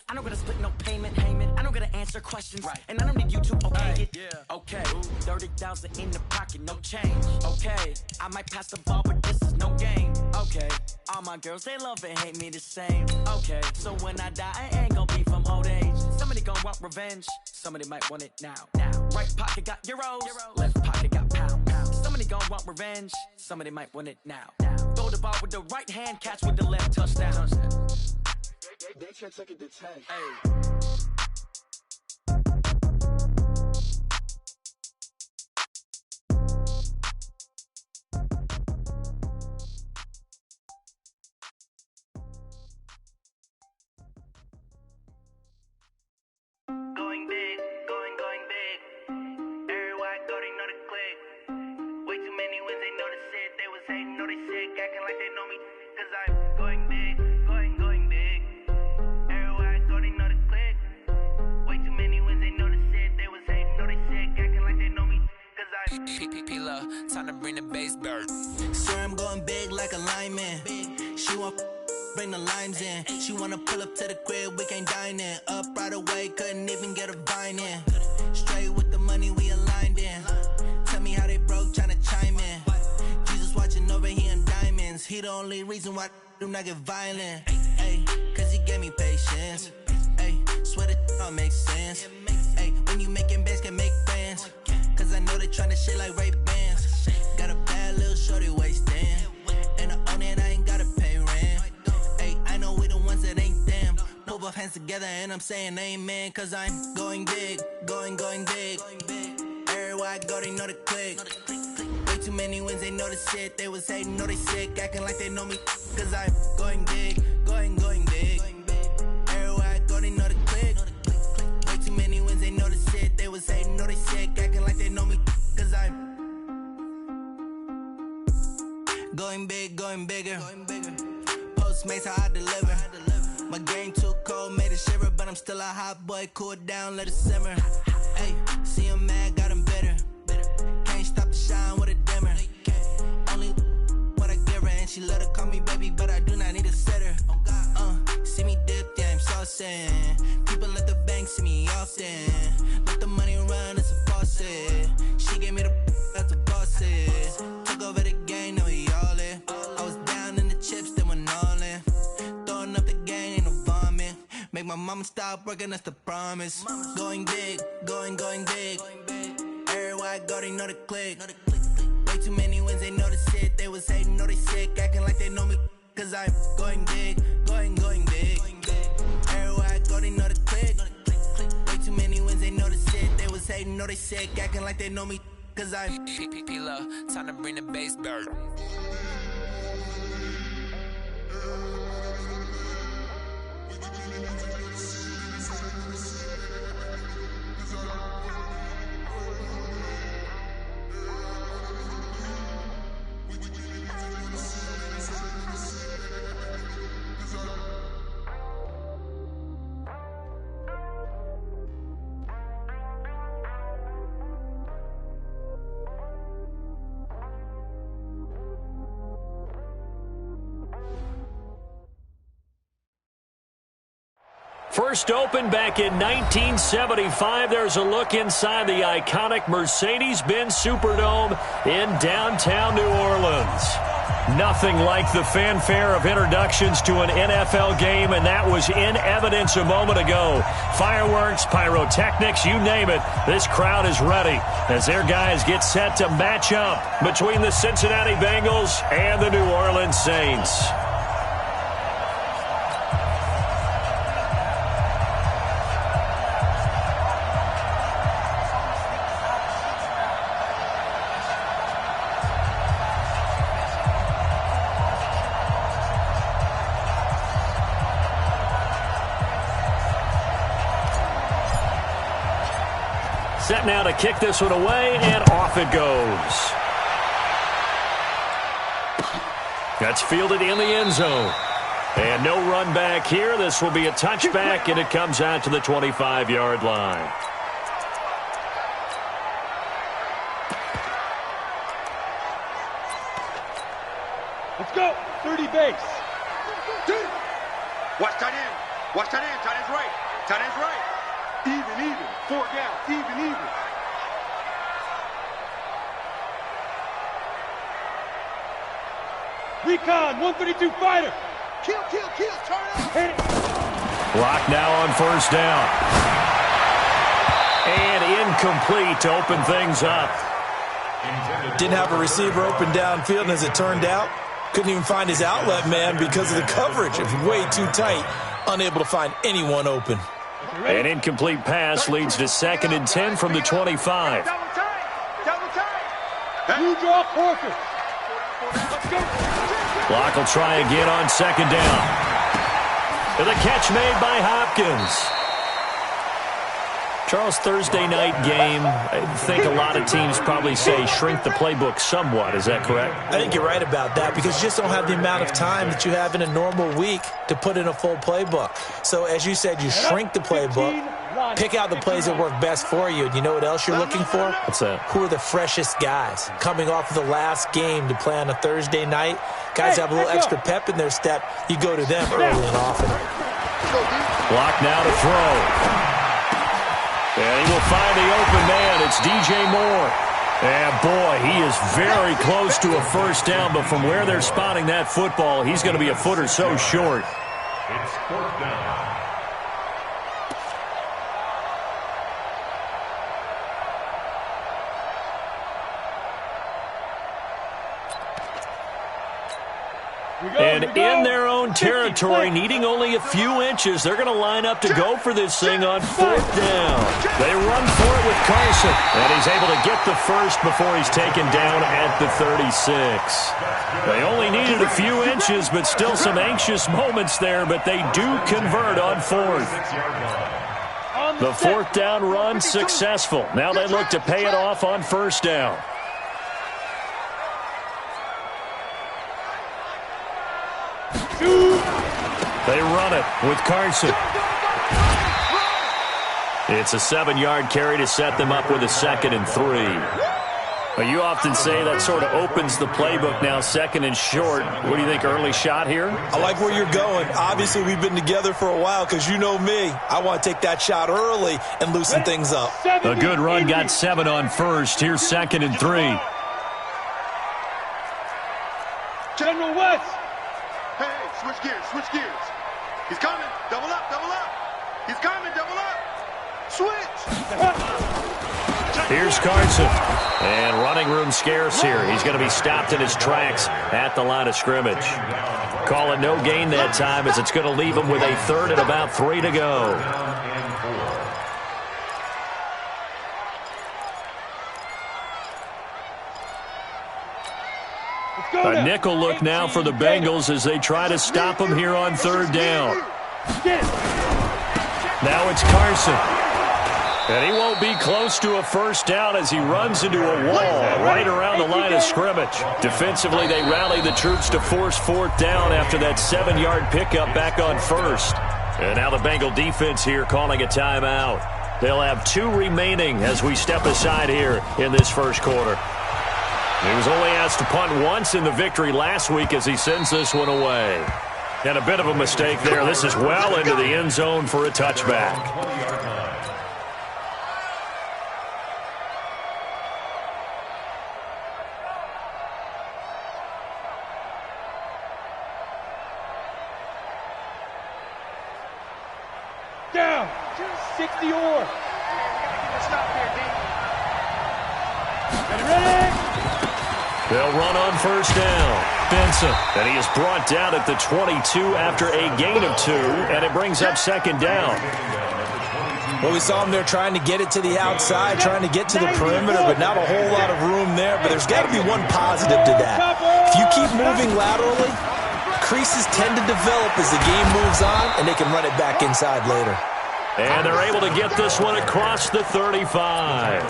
I don't gotta split no payment. I don't gotta answer questions. Right. And I don't need you to okay it. Yeah. Okay. 30,000 in the pocket, no change. Okay. I might pass the ball, but this is no game. Okay. All my girls, they love and hate me the same. Okay. So when I die, I ain't gonna be from old age. Somebody gonna want revenge. Somebody might want it now. Right pocket got euros. Left pocket got pound. Somebody gonna want revenge. Somebody might want it now. Throw the ball with the right hand, catch with the left, touchdown. They can't take it to 10. Hey. Going big, going big. Everywhere I go, they know the click. Way too many wins, they know the shit. They was hating, know they sick, acting like they know me. Cause I'm going big, going big. Everywhere I go, they know the click. Way too many wins, they know the shit. They was hating, know they sick, acting like they know me. Cause I'm P-P-P-Love, time to bring the bass bird. Sir, I'm going big like a lineman. She want bring the limes in. She wanna pull up to the crib, we can't dine in. Up right away, couldn't even get a vine in. Straight with the money, we aligned in. Tell me how they broke, tryna chime in. Jesus watching over here in diamonds. He the only reason why I do not get violent. Ay, cause he gave me patience. Ay, swear that all makes sense. Ay, when you making bands, can make friends. Cause I know they tryna shit like Ray-Bans. Got a bad little shorty wasting. And I own it, I ain't gotta pay rent. Ay, I know we the ones that ain't them. Put both hands together and I'm saying amen. Cause I'm going big, going big. Everywhere I go, they know the click. Way too many wins, they know the shit. They was hating, know they sick, acting like they know me. Cause I'm going big, going big. Everywhere I go, they know the click. Way too many wins, they know the shit. They was hating, know they sick, acting like they know me. Cause I'm going big, going bigger. Postmates how I deliver. My game too cold, made it shiver, but I'm still a hot boy. Cool down, let it simmer. Hey, see him mad, got him bitter. Can't stop the shine with a dimmer. Only what I give her, and she let her call me baby, but I do not need a sitter. See me dip, yeah, I'm saucing. People at the bank see me often. Let the money run, it's a faucet. She gave me the that's a faucet. Took over the game, now we all in. I was down in the chips, they went all in. Throwing up the game, ain't no vomit. Make my mama stop working, that's the promise. Going big, going big. Everywhere I go, they know the click. Way too many wins, they know the shit. They was hating, know they sick, acting like they know me. Cause I'm going big, going big. Everywhere I go, they know the click. Way too many wins, they know the shit. They was hating, know they sick, acting like they know me. Cause I'm P-P-P-Love, time to bring the bass bird. First opened back in 1975. There's a look inside the iconic Mercedes-Benz Superdome in downtown New Orleans. Nothing like the fanfare of introductions to an NFL game, and that was in evidence a moment ago. Fireworks, pyrotechnics, you name it. This crowd is ready as their guys get set to match up between the Cincinnati Bengals and the New Orleans Saints. Set now to kick this one away, and off it goes. That's fielded in the end zone. And no run back here. This will be a touchback, and it comes out to the 25-yard line. Let's go. 30 base. Watch tight end. Watch tight end. Tight end's right. Icon, 132 fighter. Kill, turn up. Hit it. Block now on first down. And incomplete to open things up. Didn't have a receiver open downfield, and as it turned out, couldn't even find his outlet man because of the coverage. It was way too tight, unable to find anyone open. An incomplete pass leads to 2nd and 10 from the 25. Double tight. You draw Corker. Let's go. Block will try again on 2nd down. And the catch made by Hopkins. Charles, Thursday night game, I think a lot of teams probably say shrink the playbook somewhat. Is that correct? I think you're right about that because you just don't have the amount of time that you have in a normal week to put in a full playbook. So as you said, you shrink the playbook, pick out the plays that work best for you. And you know what else you're looking for? What's that? Who are the freshest guys coming off of the last game to play on a Thursday night? Guys have a little extra pep in their step. You go to them early and often. Block now to throw. And he will find the open man. It's DJ Moore. And, boy, he is very close to a first down, but from where they're spotting that football, he's going to be a foot or so short. It's 4th down. And in their own territory, needing only a few inches, they're going to line up to go for this thing on 4th down. They run for it with Carson, and he's able to get the first before he's taken down at the 36. They only needed a few inches, but still some anxious moments there, but they do convert on 4th. The 4th down run successful. Now they look to pay it off on 1st down. They run it with Carson. It's a 7-yard carry to set them up with a 2nd and 3. Well, you often say that sort of opens the playbook now, 2nd and short. What do you think, early shot here? I like where you're going. Obviously, we've been together for a while because you know me. I want to take that shot early and loosen things up. A good run got 7 on 1st. Here's 2nd and 3. General West. Hey, switch gears. He's coming. Double up. He's coming. Double up. Switch. Here's Carson. And running room scarce here. He's going to be stopped in his tracks at the line of scrimmage. Call it no gain that time as it's going to leave him with a 3rd and about 3 to go. A nickel look now for the Bengals as they try to stop him here on 3rd down. Now it's Carson. And he won't be close to a first down as he runs into a wall right around the line of scrimmage. Defensively, they rally the troops to force 4th down after that 7-yard pickup back on 1st. And now the Bengal defense here calling a timeout. They'll have 2 remaining as we step aside here in this first quarter. He was only asked to punt once in the victory last week as he sends this one away. And a bit of a mistake there. This is well into the end zone for a touchback. Down. 60 or. Stop here, D. Ready? They'll run on first down. Benson, and he is brought down at the 22 after a gain of 2, and it brings up 2nd down. Well, we saw him there trying to get it to the outside, trying to get to the perimeter, but not a whole lot of room there. But there's got to be one positive to that. If you keep moving laterally, creases tend to develop as the game moves on, and they can run it back inside later. And they're able to get this one across the 35.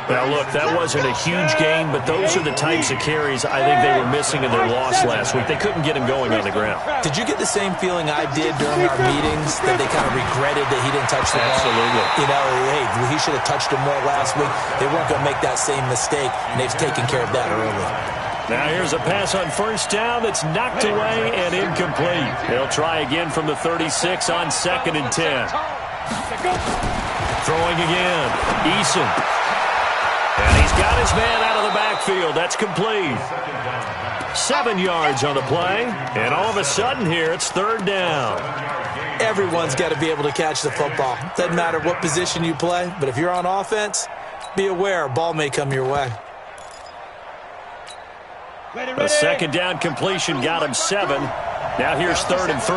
Now, look, that wasn't a huge gain, but those are the types of carries I think they were missing in their loss last week. They couldn't get him going on the ground. Did you get the same feeling I did during our meetings, that they kind of regretted that he didn't touch the ball? Absolutely. You know, hey, he should have touched him more last week. They weren't going to make that same mistake, and they've taken care of that early. Now here's a pass on first down that's knocked away and incomplete. They'll try again from the 36 on 2nd and 10. Throwing again. Eason. And he He's got his man out of the backfield. That's complete. 7 yards on the play, and all of a sudden here it's third down. Everyone's got to be able to catch the football. Doesn't matter what position you play, but if you're on offense, be aware a ball may come your way. A second down completion got him 7. Now here's 3rd and 3.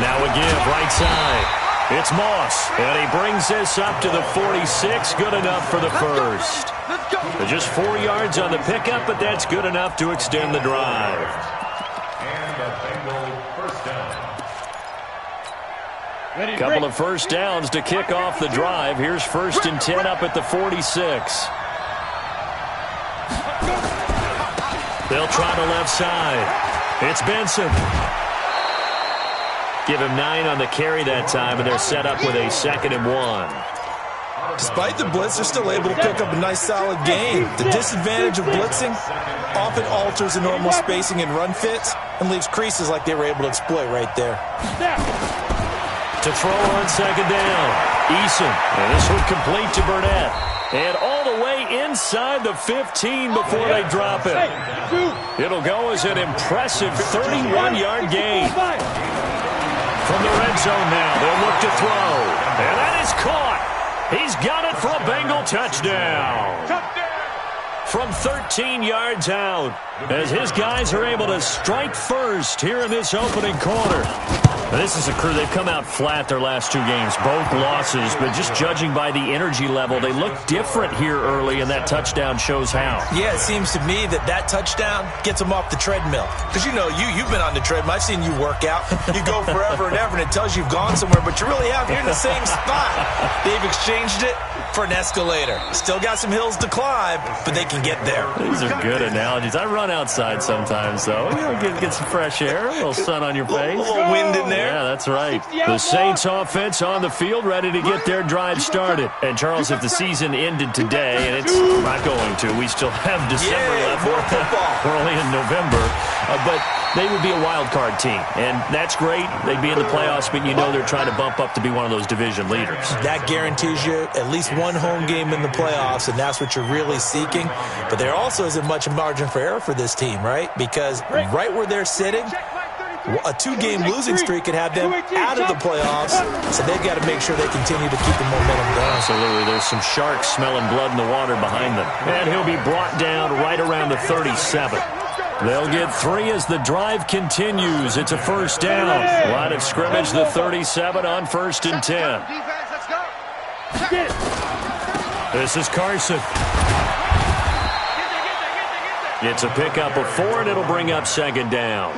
Now a give right side. It's Moss, and he brings this up to the 46. Good enough for the first. Just 4 yards on the pickup, but that's good enough to extend the drive. And the Bengals first down. Couple of first downs to kick off the drive. Here's 1st and 10 up at the 46. They'll try the left side. It's Benson. Give him 9 on the carry that time, and they're set up with a 2nd and 1. Despite the blitz, they're still able to pick up a nice, solid gain. The disadvantage of blitzing often alters the normal spacing and run fits and leaves creases like they were able to exploit right there. To throw on 2nd down, Eason. And this one complete to Burnett. And all the way inside the 15 before they drop it. It'll go as an impressive 31-yard gain. From the red zone now, they'll look to throw. And that is caught. He's got it for a Bengal touchdown. From 13 yards out, as his guys are able to strike first here in this opening quarter. This is a crew, they've come out flat their last 2 games, both losses, but just judging by the energy level, they look different here early, and that touchdown shows how. Yeah, it seems to me that touchdown gets them off the treadmill. Because you know, you've been on the treadmill. I've seen you work out. You go forever and ever, and it tells you you've gone somewhere, but you really haven't. You're in the same spot. They've exchanged it for an escalator. Still got some hills to climb, but they can get there. These are good analogies. I run outside sometimes, though. You know, get some fresh air, a little sun on your face. A little wind in there. Yeah, that's right. The Saints offense on the field, ready to get their drive started. And, Charles, if the season ended today, and it's not going to, we still have December left. We're only in November. But they would be a wild card team, and that's great. They'd be in the playoffs, but you know they're trying to bump up to be one of those division leaders. That guarantees you at least one home game in the playoffs, and that's what you're really seeking. But there also isn't much margin for error for this team, right? Because right where they're sitting, a 2-game losing streak could have them out of the playoffs, so they've got to make sure they continue to keep the momentum going. Absolutely. There's some sharks smelling blood in the water behind them. And he'll be brought down right around the 37. They'll get 3 as the drive continues. It's a first down. Line of scrimmage, the 37 on 1st and 10. This is Carson. It's a pickup of 4, and it'll bring up 2nd down.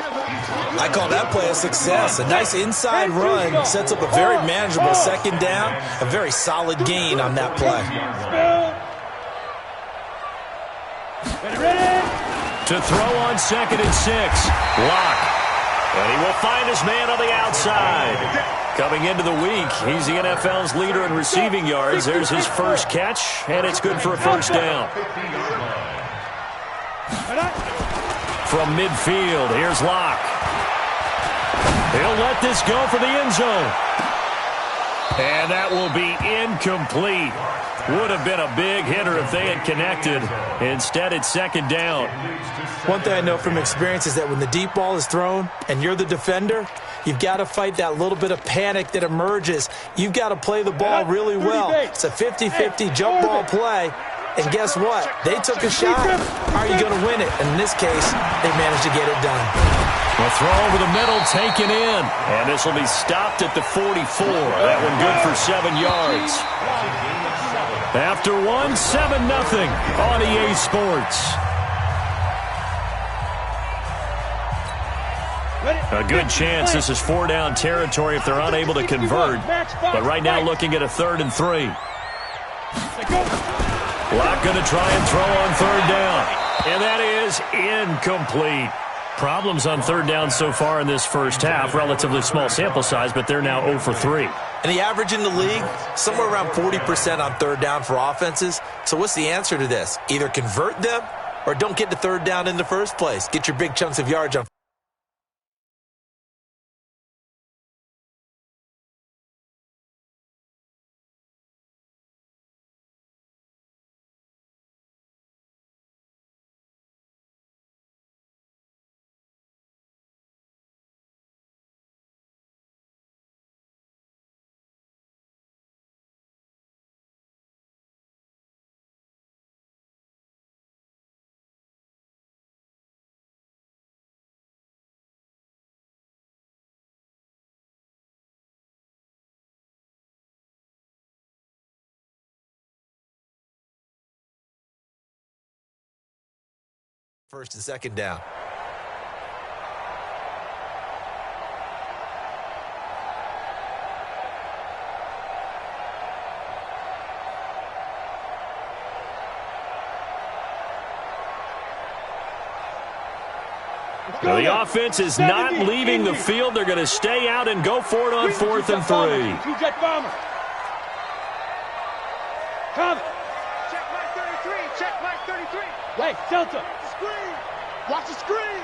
I call that play a success. A nice inside run sets up a very manageable 2nd down. A very solid gain on that play. To throw on 2nd and 6. Lock. And he will find his man on the outside. Coming into the week, he's the NFL's leader in receiving yards. There's his first catch, and it's good for a first down. From midfield, here's Locke. He'll let this go for the end zone. And that will be incomplete. Would have been a big hitter if they had connected. Instead, it's 2nd down. One thing I know from experience is that when the deep ball is thrown and you're the defender, you've got to fight that little bit of panic that emerges. You've got to play the ball really well. It's a 50-50 jump ball play. And guess what? They took a shot. How are you going to win it? And in this case, they managed to get it done. A throw over the middle, taken in. And this will be stopped at the 44. That one good for 7 yards. After 1, 7-0 on EA Sports. A good chance this is 4-down territory if they're unable to convert. But right now looking at a 3rd and 3. Locke going to try and throw on 3rd down. And that is incomplete. Problems on 3rd down so far in this first half. Relatively small sample size, but they're now 0 for 3. And the average in the league, somewhere around 40% on 3rd down for offenses. So what's the answer to this? Either convert them or don't get to 3rd down in the first place. Get your big chunks of yards on First and second down. Now the offense is not leaving the field. They're going to stay out and go for it on 4th and 3. Two-jet bomber. Coming. Check mark 33. Check mark 33. Wait, Delta. Screen. Watch the screen.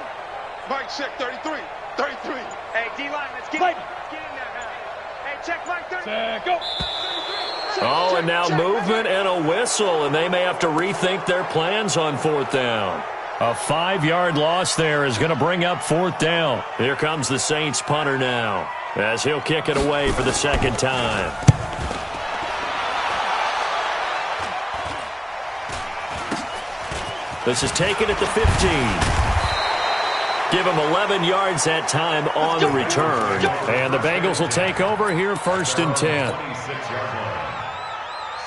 Mike, check 33. 33. Hey, D-line, let's get in there now. Hey, check mark 33. Go. Oh, and now movement and a whistle, and they may have to rethink their plans on 4th down. A 5-yard loss there is going to bring up 4th down. Here comes the Saints punter now, as he'll kick it away for the second time. This is taken at the 15. Give him 11 yards that time on the return. And the Bengals will take over here 1st and 10.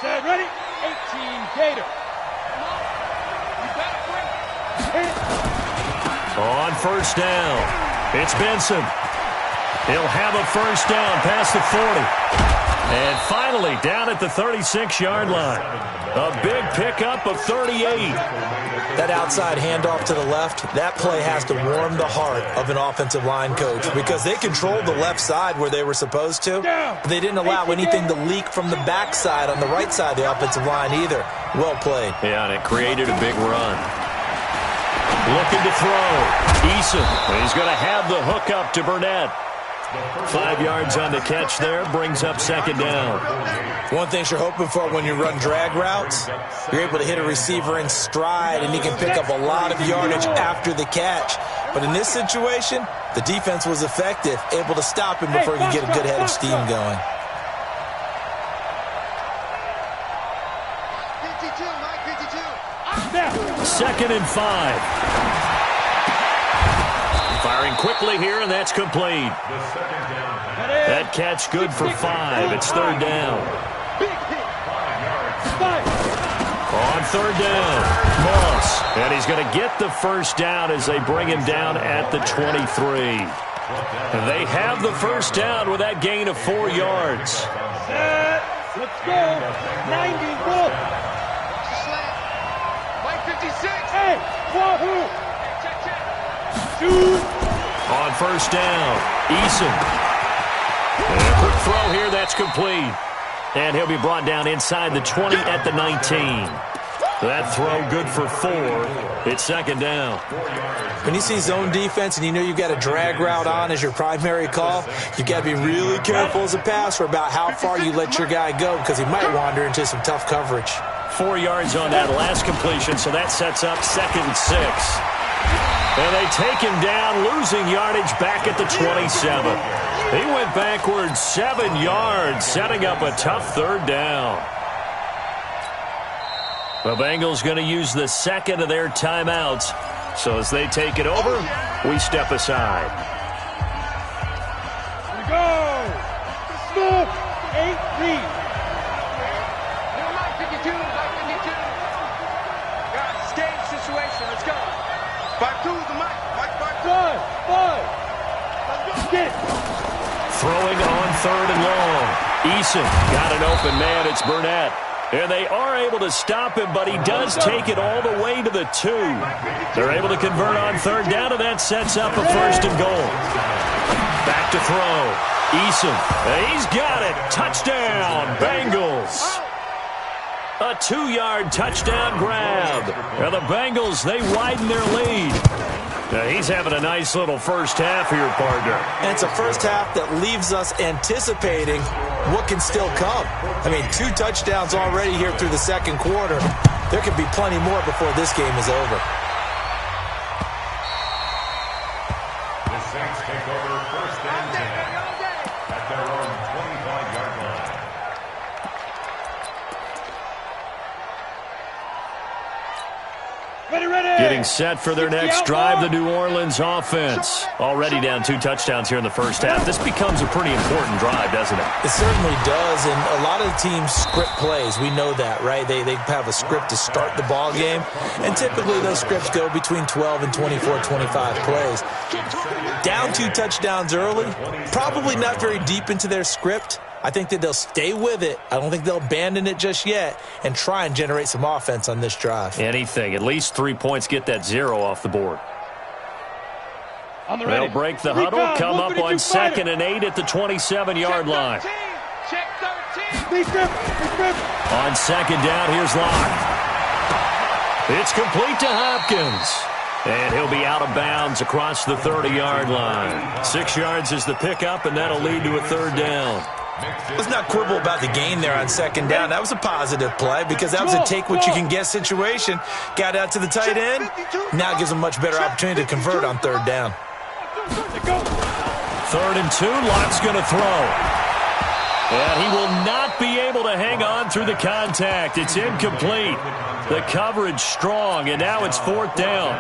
Set, ready? 18, Gator. On 1st down, it's Benson. He'll have a 1st down past the 40. And finally, down at the 36-yard line. A big pickup of 38. That outside handoff to the left, that play has to warm the heart of an offensive line coach because they controlled the left side where they were supposed to. But they didn't allow anything to leak from the backside on the right side of the offensive line either. Well played. Yeah, and it created a big run. Looking to throw. Eason. He's going to have the hook up to Burnett. 5 yards on the catch there, brings up 2nd down. One thing you're hoping for when you run drag routes, you're able to hit a receiver in stride, and he can pick up a lot of yardage after the catch. But in this situation, the defense was effective, able to stop him before he could get a good head of steam going. 2nd and 5. Firing quickly here, and that's complete. That catch good for 5. It's 3rd down. On 3rd down, Moss. And he's going to get the 1st down as they bring him down at the 23. And they have the 1st down with that gain of 4 yards. Let's go. 90, go. Mike 56. Hey, Wahoo. Shoot. On 1st down, Eason. And a quick throw here, that's complete. And he'll be brought down inside the 20 at the 19. That throw good for 4. It's 2nd down. When you see zone defense and you know you've got a drag route on as your primary call, you've got to be really careful as a passer about how far you let your guy go because he might wander into some tough coverage. 4 yards on that last completion, so that sets up 2nd and 6. And they take him down, losing yardage back at the 27. He went backwards 7 yards, setting up a tough 3rd down. The Bengals going to use the 2nd of their timeouts. So as they take it over, we step aside. Here we go. Smooth. 8 lead. Mike 52. Mike 52. Guys, it's game situation. Let's go. 5-2 is the Mike. Mike 5-2. 5. Let's get it. Throwing on 3rd and long. Eason got an open man. It's Burnett. And they are able to stop him, but he does take it all the way to the 2. They're able to convert on 3rd down, and that sets up a 1st and goal. Back to throw. Eason. He's got it. Touchdown, Bengals. A 2-yard touchdown grab. And the Bengals, they widen their lead. Now he's having a nice little first half here, partner. And it's a first half that leaves us anticipating what can still come. I mean, 2 touchdowns already here through the 2nd quarter. There could be plenty more before this game is over. The Saints take over 1st and 10 at their own 25-yard line. Ready. getting set for their next drive, the New Orleans offense. Already down 2 touchdowns here in the first half. This becomes a pretty important drive, doesn't it? It certainly does, and a lot of the teams script plays. We know that, right? They have a script to start the ball game, and typically those scripts go between 12 and 24, 25 plays. Down 2 touchdowns early, probably not very deep into their script. I think that they'll stay with it. I don't think they'll abandon it just yet and try and generate some offense on this drive. Anything. At least 3 points, get that 0 off the board. They'll break the huddle, come up on 2nd and 8 at the 27-yard line. Check 13. On 2nd down, here's Locke. It's complete to Hopkins. And he'll be out of bounds across the 30-yard line. 6 yards is the pickup, and that'll lead to a 3rd down. Let's not quibble about the gain there on 2nd down. That was a positive play because that was a take-what-you-can-get situation. Got out to the tight end. Now it gives them a much better opportunity to convert on 3rd down. 3rd and 2, Locke's going to throw. And he will not be able to hang on through the contact. It's incomplete. The coverage strong, and now it's 4th down.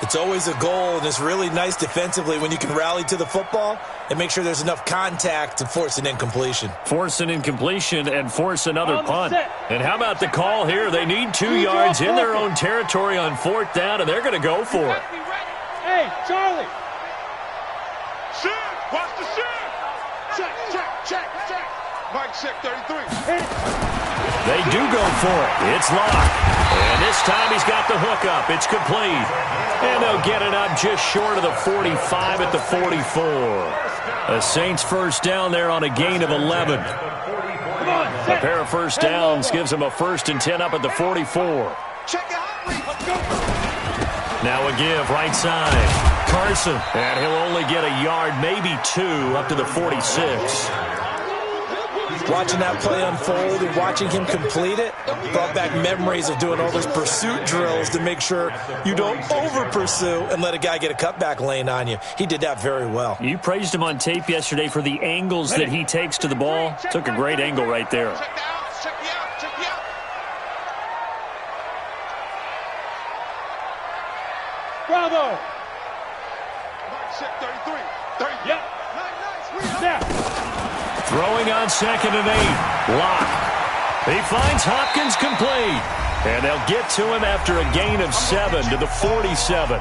It's always a goal, and it's really nice defensively when you can rally to the football and make sure there's enough contact to force an incompletion. Force an incompletion and force another punt. And how about the call here? They need 2 yards in their own territory on 4th down, and they're going to go for it. Hey, Charlie. Shit! Watch the shit! Check. Mike, check 33. They do go for it. It's Locke. And this time he's got the hook up. It's complete. And they'll get it up just short of the 45 at the 44. A Saints first down there on a gain of 11. A pair of first downs gives them a 1st and 10 up at the 44. Now a give right side. Carson. And he'll only get a yard, maybe 2, up to the 46. Watching that play unfold and watching him complete it brought back memories of doing all those pursuit drills to make sure you don't over-pursue and let a guy get a cutback lane on you. He did that very well. You praised him on tape yesterday for the angles that he takes to the ball. Took a great angle right there. Check me out. Bravo. Mike, check 33. 30. Yep. Nice. Throwing on 2nd and 8. Locke. He finds Hopkins complete. And they'll get to him after a gain of 7 to the 47.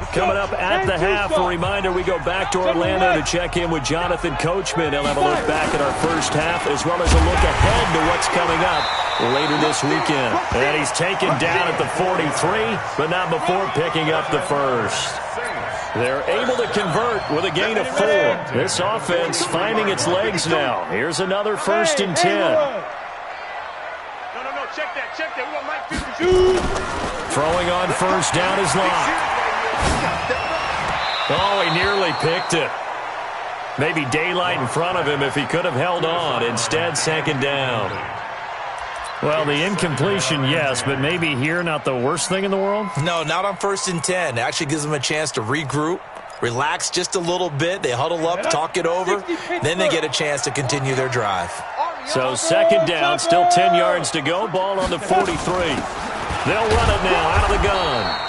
Coming up at the half, a reminder, we go back to Orlando to check in with Jonathan Coachman. He'll have a look back at our first half as well as a look ahead to what's coming up later this weekend. And he's taken down at the 43, but not before picking up the first. They're able to convert with a gain of 4. This offense finding its legs now. Here's another 1st and 10. No, check that. We want Mike 52. Throwing on 1st down is Locke. Oh, he nearly picked it. Maybe daylight in front of him if he could have held on. Instead, 2nd down. Well, the incompletion, yes, but maybe here not the worst thing in the world? No, not on 1st and 10. It actually gives them a chance to regroup, relax just a little bit. They huddle up, talk it over. Then they get a chance to continue their drive. So 2nd down, still 10 yards to go. Ball on the 43. They'll run it now out of the gun.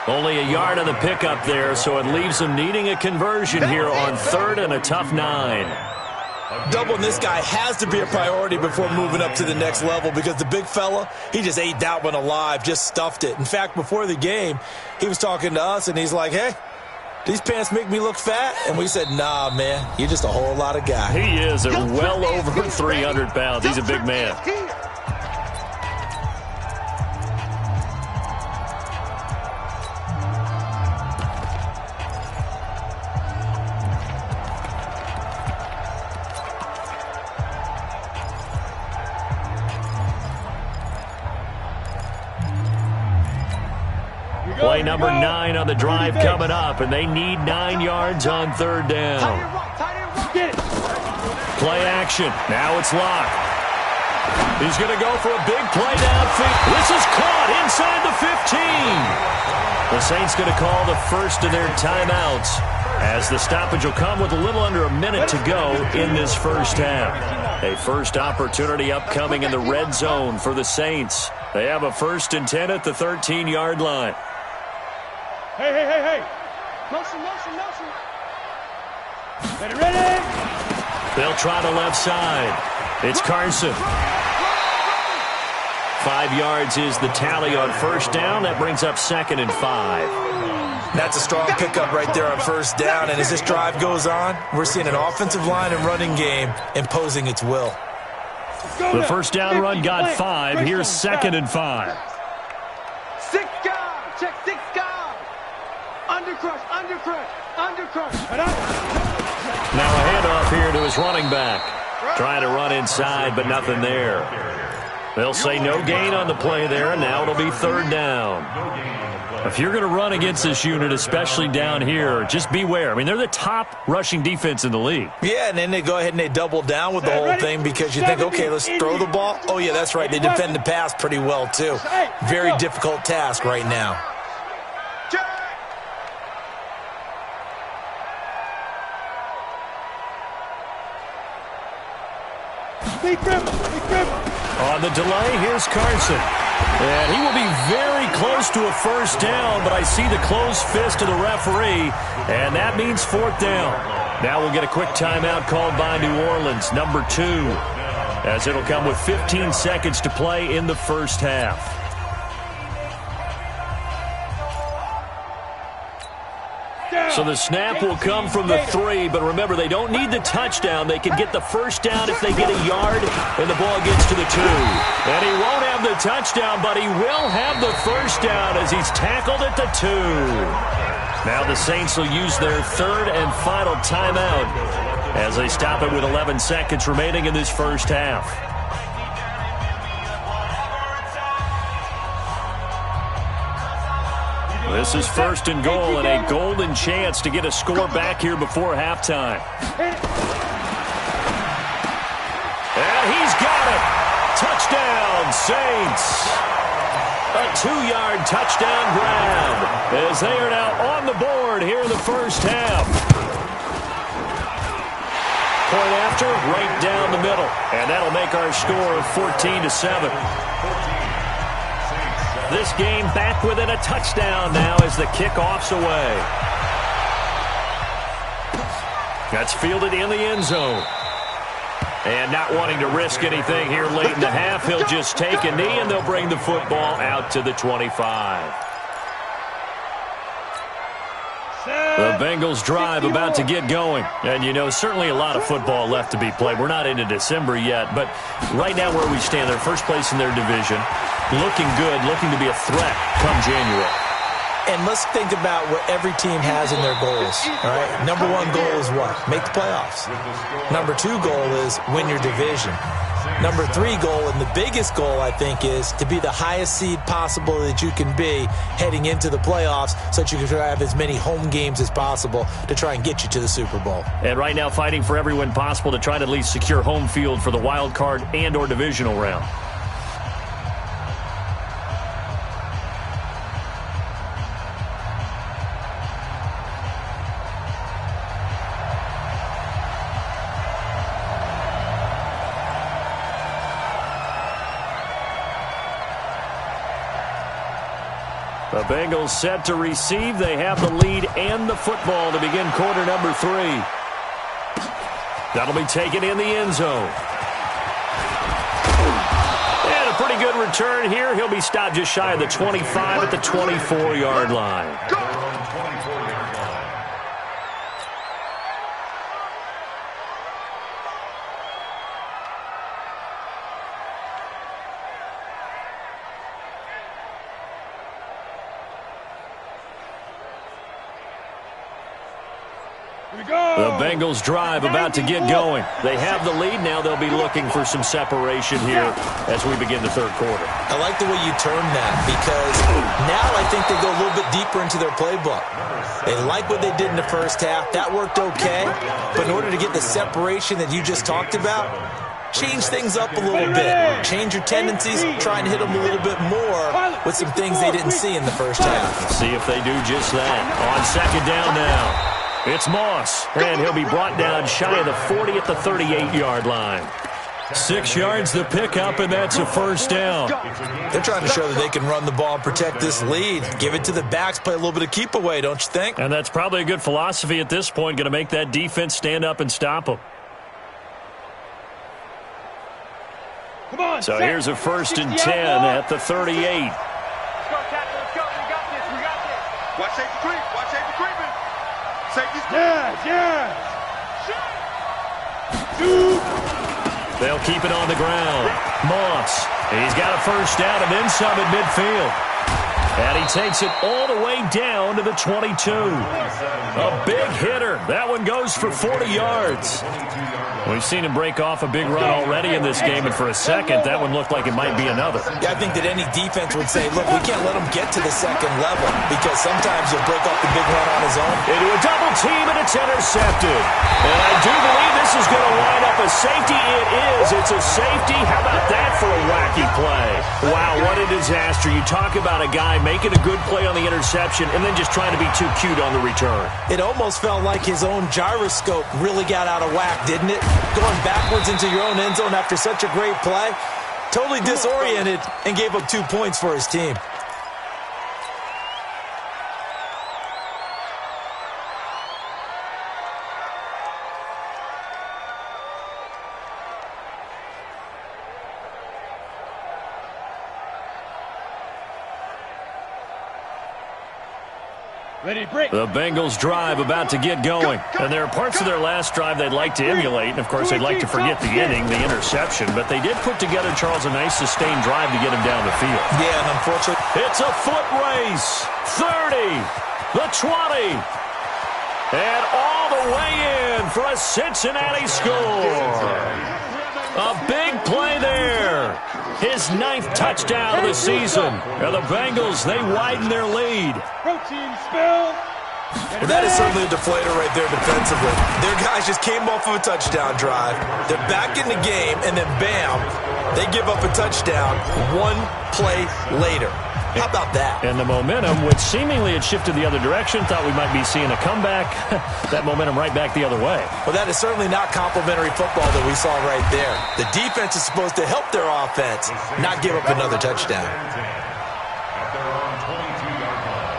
Only a yard on the pickup there, so it leaves them needing a conversion here on 3rd and a tough 9. Doubling this guy has to be a priority before moving up to the next level because the big fella, he just ate that one alive, just stuffed it. In fact, before the game, he was talking to us, and he's like, hey, these pants make me look fat? And we said, nah, man, you're just a whole lot of guy. He is well over 300 pounds. He's a big man. Play number 9 on the drive coming up, and they need 9 yards on 3rd down. Play action. Now it's Locke. He's going to go for a big play downfield. This is caught inside the 15. The Saints going to call the first of their timeouts, as the stoppage will come with a little under a minute to go in this first half. A first opportunity upcoming in the red zone for the Saints. They have a 1st and 10 at the 13-yard line. Hey. Motion. Ready. They'll try the left side. It's Carson. 5 yards is the tally on first down. That brings up 2nd and 5. That's a strong pickup right there on first down. And as this drive goes on, we're seeing an offensive line and running game imposing its will. The first down run got 5. Here's 2nd and 5. 6 guard. Check 6 guard. Undercrush. Now a handoff here to his running back. Trying to run inside, but nothing there. They'll say no gain on the play there, and now it'll be 3rd down. If you're going to run against this unit, especially down here, just beware. I mean, they're the top rushing defense in the league. Yeah, and then they go ahead and they double down with the whole thing because you think, okay, let's throw the ball. Oh, yeah, that's right. They defend the pass pretty well, too. Very difficult task right now. On the delay, here's Carson. And he will be very close to a first down, but I see the closed fist of the referee, and that means 4th down. Now we'll get a quick timeout called by New Orleans, number 2, as it'll come with 15 seconds to play in the first half. So the snap will come from the 3, but remember, they don't need the touchdown. They can get the first down if they get a yard, and the ball gets to the 2. And he won't have the touchdown, but he will have the first down as he's tackled at the 2. Now the Saints will use their 3rd and final timeout as they stop it with 11 seconds remaining in this first half. This is 1st and goal and a golden chance to get a score back here before halftime. And he's got it. Touchdown, Saints. A 2-yard touchdown grab as they are now on the board here in the first half. Point after, right down the middle. And that'll make our score of 14-7. This game back within a touchdown now as the kickoff's away. That's fielded in the end zone. And not wanting to risk anything here late in the half, he'll just take a knee and they'll bring the football out to the 25. The Bengals drive about to get going. And, you know, certainly a lot of football left to be played. We're not into December yet, but right now where we stand, they're first place in their division. Looking good, looking to be a threat come January. And let's think about what every team has in their goals, all right? Number 1 goal is what? Make the playoffs. Number 2 goal is win your division. Number 3 goal, and the biggest goal, I think, is to be the highest seed possible that you can be heading into the playoffs so that you can have as many home games as possible to try and get you to the Super Bowl. And right now fighting for every win possible to try to at least secure home field for the wild card and or divisional round. The Bengals set to receive. They have the lead and the football to begin quarter number 3. That'll be taken in the end zone. And a pretty good return here. He'll be stopped just shy of the 25 at the 24-yard line. The Bengals drive about to get going. They have the lead. Now they'll be looking for some separation here as we begin the third quarter. I like the way you term that because now I think they go a little bit deeper into their playbook. They like what they did in the first half. That worked okay. But in order to get the separation that you just talked about, change things up a little bit. Change your tendencies, try and hit them a little bit more with some things they didn't see in the first half. Let's see if they do just that. On second down now, it's Moss, and he'll be brought down shy of the 40 at the 38-yard line. 6 yards the pickup, and that's a first down. They're trying to show that they can run the ball and protect this lead. Give it to the backs, play a little bit of keep away, don't you think? And that's probably a good philosophy at this point, going to make that defense stand up and stop them. Come on, so here's a 1st and 10 at the 38. Let's go, Tackle. Let's go. We got this. We got this. Watch safety creep. Watch safety creeping. Safety's Yes. Dude. They'll keep it on the ground. Moss, he's got a first down and then some at midfield. And he takes it all the way down to the 22. A big hitter. That one goes for 40 yards. We've seen him break off a big run already in this game, and for a second, that one looked like it might be another. Yeah, I think that any defense would say, look, we can't let him get to the second level because sometimes he'll break off the big run on his own. Into a double team, and it's intercepted. And I do believe this is going to line up a safety. It is. It's a safety. How about that for a wacky play? Wow, what a disaster. You talk about a guy making a good play on the interception and then just trying to be too cute on the return. It almost felt like his own gyroscope really got out of whack, didn't it? Going backwards into your own end zone after such a great play. Totally disoriented and gave up 2 points for his team. Ready, break. The Bengals drive about to get going. And there are parts of their last drive they'd like to emulate. And, of course, they'd like to forget the inning, the interception. But they did put together, Charles, a nice sustained drive to get him down the field. Yeah, and unfortunately, it's a foot race. 30, the 20, and all the way in for a Cincinnati score. A big play there. His 9th touchdown of the season. And the Bengals, they widen their lead. Protein spill. Well, that is certainly a deflator right there defensively. Their guys just came off of a touchdown drive. They're back in the game, and then bam, they give up a touchdown 1 play later. How about that? And the momentum, which seemingly had shifted the other direction, thought we might be seeing a comeback. That momentum right back the other way. Well, that is certainly not complimentary football that we saw right there. The defense is supposed to help their offense, not give up another touchdown. At their own 22-yard line.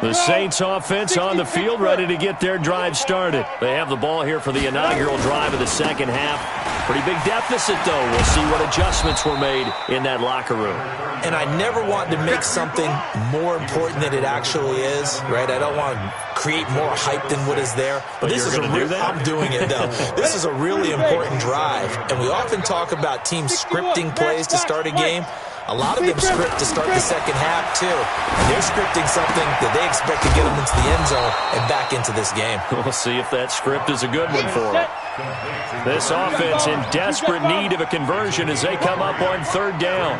The Saints offense on the field, ready to get their drive started. They have the ball here for the inaugural drive of the second half. Pretty big deficit, though. We'll see what adjustments were made in that locker room. And I never want to make something more important than it actually is, right? I don't want to create more hype than what is there. But this is a real, I'm doing it, though. This is a really important drive. And we often talk about teams scripting plays to start a game. A lot of them script to start the second half, too. And they're scripting something that they expect to get them into the end zone and back into this game. We'll see if that script is a good one for them. This offense in desperate need of a conversion as they come up on 3rd down.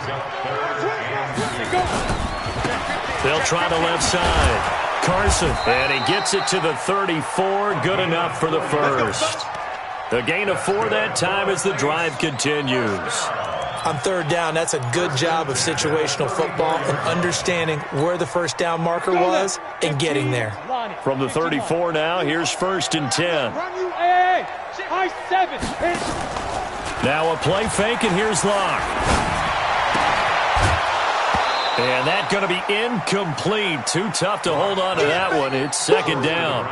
They'll try the left side. Carson, and he gets it to the 34. Good enough for the first. The gain of 4 that time as the drive continues. On 3rd down, that's a good job of situational football and understanding where the first down marker was and getting there. From the 34 now, here's 1st and 10. Now a play fake, and here's Locke. And that's going to be incomplete. Too tough to hold on to that one. It's 2nd down.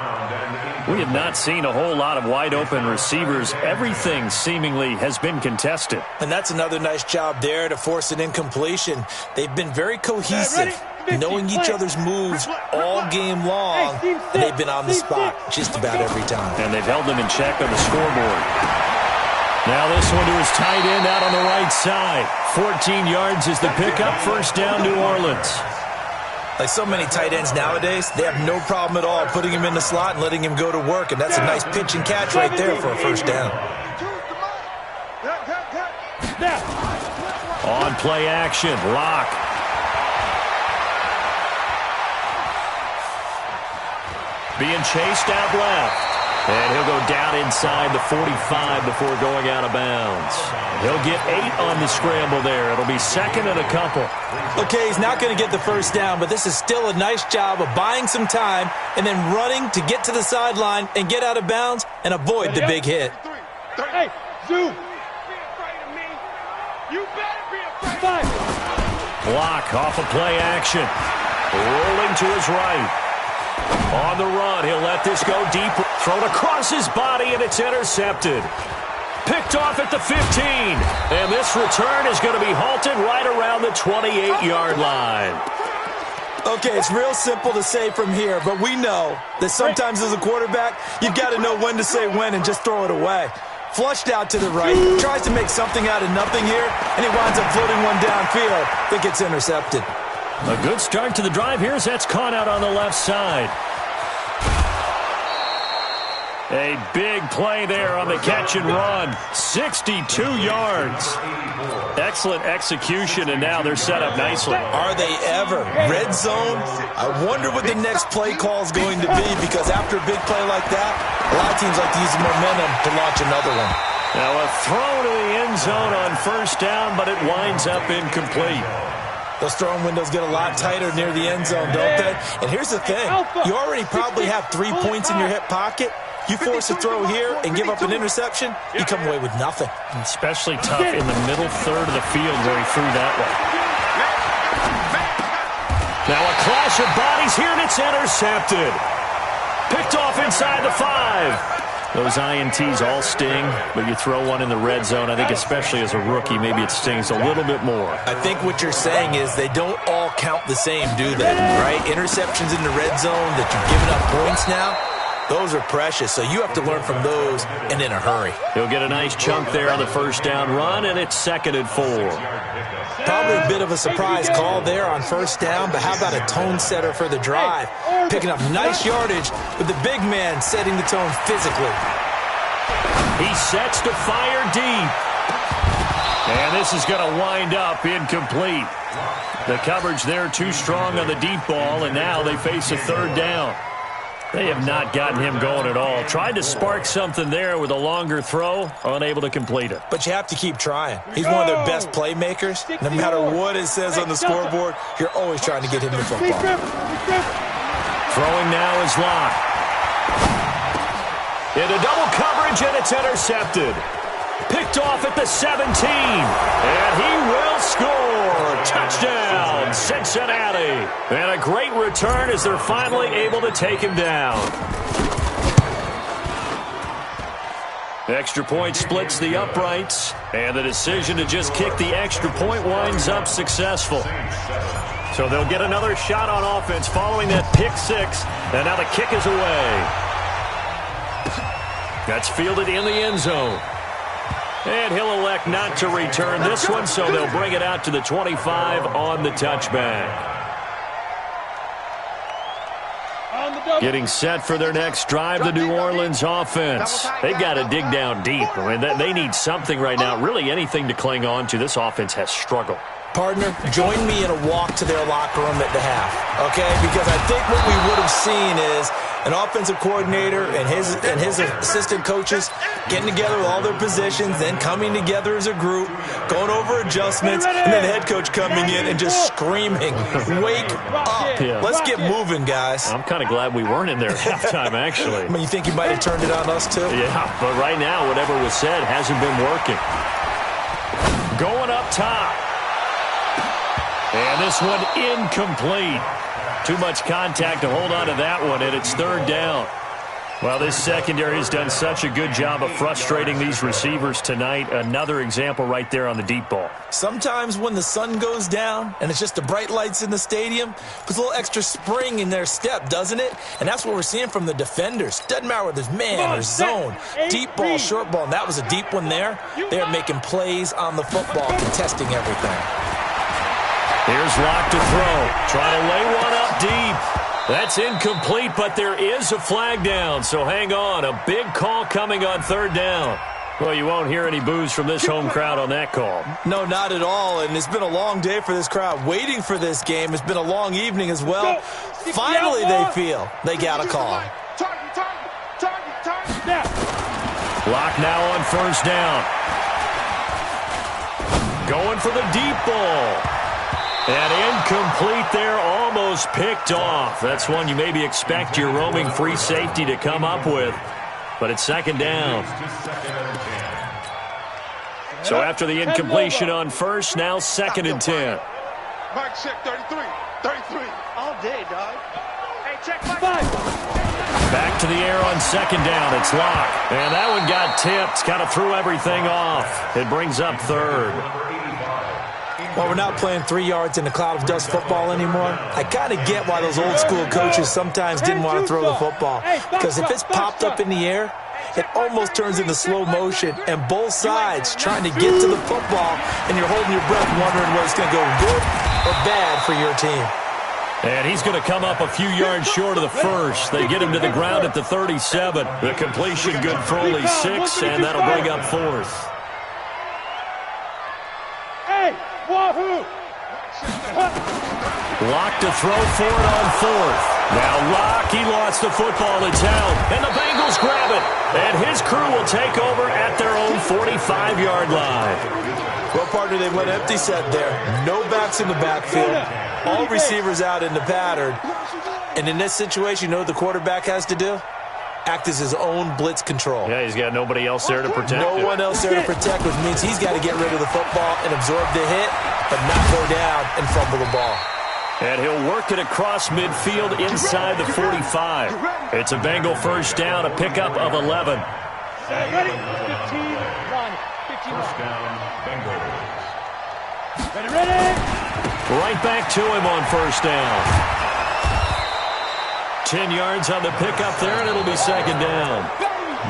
We have not seen a whole lot of wide-open receivers. Everything seemingly has been contested. And that's another nice job there to force an incompletion. They've been very cohesive, knowing each other's moves all game long, and they've been on the spot just about every time. And they've held them in check on the scoreboard. Now this one to his tight end out on the right side. 14 yards is the pickup. 1st down, New Orleans. Like so many tight ends nowadays, they have no problem at all putting him in the slot and letting him go to work. And that's a nice pitch and catch right there for a 1st down. On play action, Locke. being chased out left. And he'll go down inside the 45 before going out of bounds. He'll get 8 on the scramble there. It'll be second and a couple. Okay, he's not going to get the first down, but this is still a nice job of buying some time and then running to get to the sideline and get out of bounds and avoid the big hit. Hey, Zoo. Be afraid of me. You better be afraid. Block off of play action. Rolling to his right. On the run, he'll let this go deep. Thrown across his body, and it's intercepted. Picked off at the 15. And this return is going to be halted right around the 28-yard line. Okay, it's real simple to say from here, but we know that sometimes as a quarterback, you've got to know when to say when and just throw it away. Flushed out to the right, tries to make something out of nothing here, and he winds up floating one downfield that gets intercepted. A good start to the drive here as that's caught out on the left side. A big play there on the catch and run. 62 yards. Excellent execution, and now they're set up nicely. Are they ever? Red zone? I wonder what the next play call is going to be, because after a big play like that, a lot of teams like to use the momentum to launch another one. Now a throw to the end zone on first down, but it winds up incomplete. Those throwing windows get a lot tighter near the end zone, don't they? And here's the thing. You already probably have 3 points in your hip pocket. You force a throw here and give up an interception, you come away with nothing. Especially tough in the middle third of the field where he threw that one. Now a clash of bodies here, and it's intercepted. Picked off inside the 5. Those INTs all sting, but you throw one in the red zone, I think especially as a rookie, maybe it stings a little bit more. I think what you're saying is they don't all count the same, do they? Right? Interceptions in the red zone that you're giving up points now, those are precious, so you have to learn from those and in a hurry. He'll get a nice chunk there on the first down run, and it's 2nd and 4. Probably a bit of a surprise call there on first down, but how about a tone setter for the drive? Picking up nice yardage with the big man setting the tone physically. He sets to fire deep. And this is going to wind up incomplete. The coverage there too strong on the deep ball, and now they face a third down. They have not gotten him going at all. Tried to spark something there with a longer throw, unable to complete it. But you have to keep trying. He's one of their best playmakers. No matter what it says on the scoreboard, you're always trying to get him the football. Throwing now is Locke. Into double coverage, and it's intercepted. Picked off at the 17. And he will score. Touchdown, Cincinnati. And a great return as they're finally able to take him down. The extra point splits the uprights. And the decision to just kick the extra point winds up successful. So they'll get another shot on offense following that pick 6. And now the kick is away. That's fielded in the end zone. And he'll elect not to return this one, so they'll bring it out to the 25 on the touchback. Getting set for their next drive, the New Orleans offense. They've got to dig down deep. I mean, they need something right now, really anything to cling on to. This offense has struggled. Partner, join me in a walk to their locker room at the half, okay? Because I think what we would have seen is an offensive coordinator and his assistant coaches getting together with all their positions, then coming together as a group, going over adjustments, and then the head coach coming in and just screaming, "Wake up. Yeah. Let's get moving, guys." I'm kind of glad we weren't in there at halftime, actually. I mean, you think he might have turned it on us, too? Yeah, but right now, whatever was said hasn't been working. Going up top. And this one incomplete. Too much contact to hold on to that one, and it's third down. Well, this secondary has done such a good job of frustrating these receivers tonight. Another example right there on the deep ball. Sometimes when the sun goes down and it's just the bright lights in the stadium, puts a little extra spring in their step, doesn't it? And that's what we're seeing from the defenders. Doesn't matter whether it's man or zone, deep ball, short ball, and that was a deep one there. They're making plays on the football, contesting everything. Here's Locke to throw. Trying to lay one up deep. That's incomplete, but there is a flag down, so hang on. A big call coming on third down. Well, you won't hear any boos from this home crowd on that call. No, not at all, and it's been a long day for this crowd. Waiting for this game. It's been a long evening as well. Finally, they feel they got a call. Lock now on first down. Going for the deep ball. And incomplete there, almost picked off. That's one you maybe expect your roaming free safety to come up with. But it's second down. So after the incompletion on first, now second and 10. Mike, check 33. 33. All day, dog. Hey, check my 5. Back to the air on second down. It's Locke. And that one got tipped. Kind of threw everything off. It brings up third. Well, we're not playing 3 yards in the cloud of dust football anymore. I kind of get why those old school coaches sometimes didn't want to throw the football. Because if it's popped up in the air, it almost turns into slow motion. And both sides trying to get to the football, and you're holding your breath wondering whether it's going to go good or bad for your team. And he's going to come up a few yards short of the first. They get him to the ground at the 37. The completion good for only 6, and that'll bring up fourth. Hey, wahoo! Locke to throw for it on fourth. Now Locke, he lost the football. It's held, and the Bengals grab it. And his crew will take over at their own 45-yard line. Well, partner, they went empty set there. No backs in the backfield. All receivers out in the pattern. And in this situation, you know what the quarterback has to do? Act as his own blitz control. Yeah, he's got nobody else there to protect No one else there to protect, which means he's got to get rid of the football and absorb the hit, but not go down and fumble the ball. And he'll work it across midfield inside the 45. It's a Bengal first down, a pickup of 11. Ready? 15-1. 15-1. First down, Bengals. Ready? Right back to him on first down. 10 yards on the pickup there, and it'll be second down.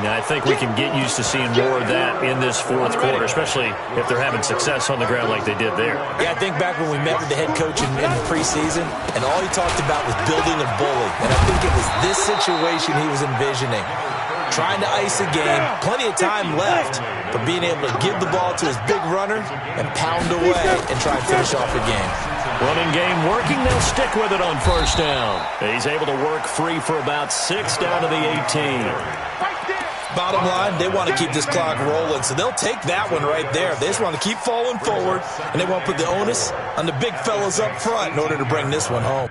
Now, I think we can get used to seeing more of that in this fourth quarter, especially if they're having success on the ground like they did there. Yeah, I think back when we met with the head coach in the preseason, and all he talked about was building a bully. And I think it was this situation he was envisioning. Trying to ice a game, plenty of time left, but being able to give the ball to his big runner and pound away and try and finish off the game. Running game working, they'll stick with it on first down. He's able to work free for about 6 down to the 18. Bottom line, they want to keep this clock rolling, so they'll take that one right there. They just want to keep falling forward, and they want to put the onus on the big fellas up front in order to bring this one home.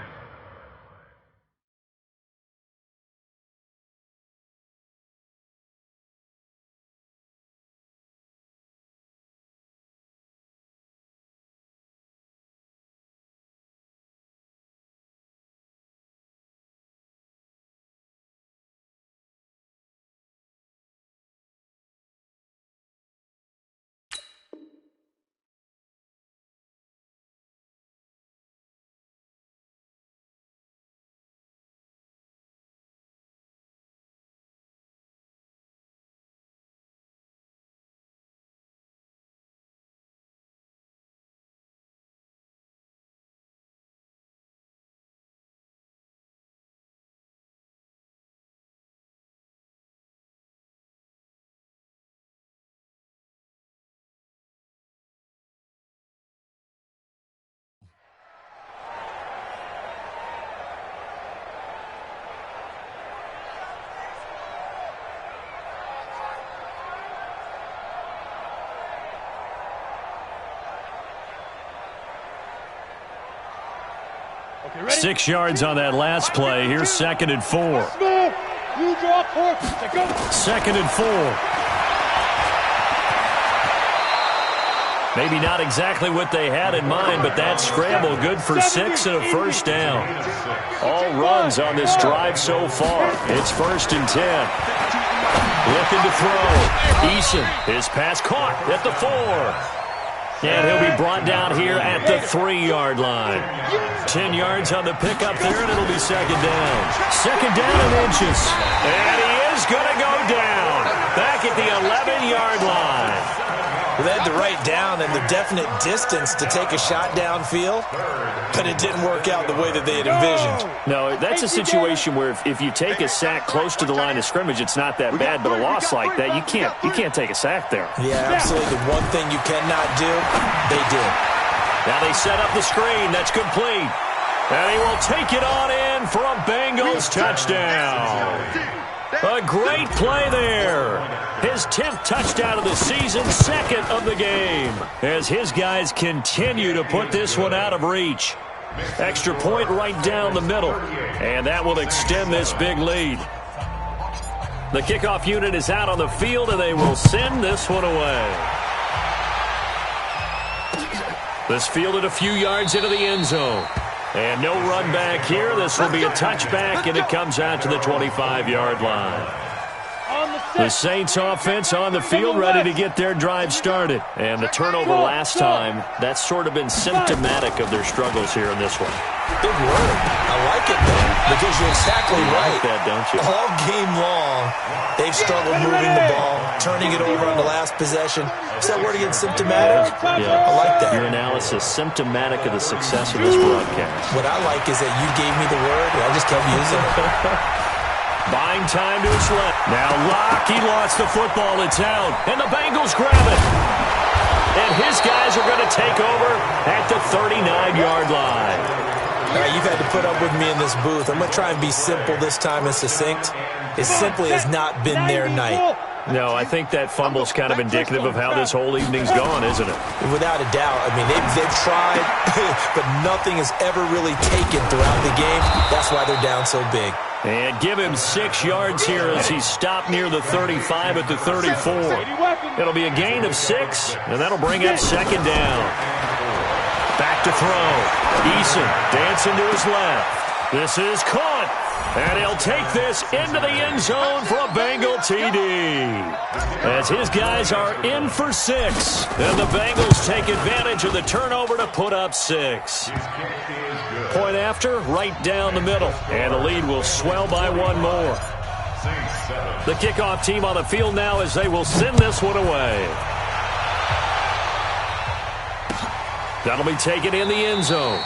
Okay, ready? 6 yards on that last play. Here's second and 4. You draw court. Go. Second and 4. Maybe not exactly what they had in mind, but that scramble good for 6 and a first down. All runs on this drive so far. It's first and 10. Looking to throw. Eason, his pass caught at the 4. And he'll be brought down here at the 3-yard line. 10 yards on the pickup there, and it'll be second down. Second down and inches. And he is going to go down. Back at the 11-yard line. Well, they had the right down and the definite distance to take a shot downfield, but it didn't work out the way that they had envisioned. No, that's a situation where if you take a sack close to the line of scrimmage, it's not that bad, but a loss like that, you can't take a sack there. Yeah, absolutely. The one thing you cannot do, they did. Now they set up the screen. That's complete. And he will take it on in for a Bengals touchdown. A great play there. His 10th touchdown of the season, second of the game, as his guys continue to put this one out of reach. Extra point right down the middle, and that will extend this big lead. The kickoff unit is out on the field, and they will send this one away. This fielded a few yards into the end zone. And no run back here. This will be a touchback, and it comes out to the 25-yard line. The Saints offense on the field, ready to get their drive started. And the turnover last time, that's sort of been symptomatic of their struggles here in this one. Big word. I like it, man, because you're exactly right. You like that, don't you? All game long, they've struggled moving the ball, turning it over on the last possession. Is that word again, symptomatic? Yeah. I like that. Your analysis, symptomatic of the success of this broadcast. What I like is that you gave me the word, and I just kept using it. Buying time to his left. Now Locke, he lost the football. It's out. And the Bengals grab it. And his guys are going to take over at the 39-yard line. All right, you've had to put up with me in this booth. I'm going to try and be simple this time and succinct. It simply has not been their night. No, I think that fumble's kind of indicative of how this whole evening's gone, isn't it? Without a doubt. I mean, they've tried, but nothing has ever really taken throughout the game. That's why they're down so big. And give him 6 yards here as he stopped near the 35 at the 34. It'll be a gain of 6, and that'll bring up second down. Back to throw. Eason dancing to his left. This is caught. And he'll take this into the end zone for a Bengal TD. As his guys are in for 6. And the Bengals take advantage of the turnover to put up 6. Point after, right down the middle. And the lead will swell by 1 more. The kickoff team on the field now as they will send this one away. That'll be taken in the end zone.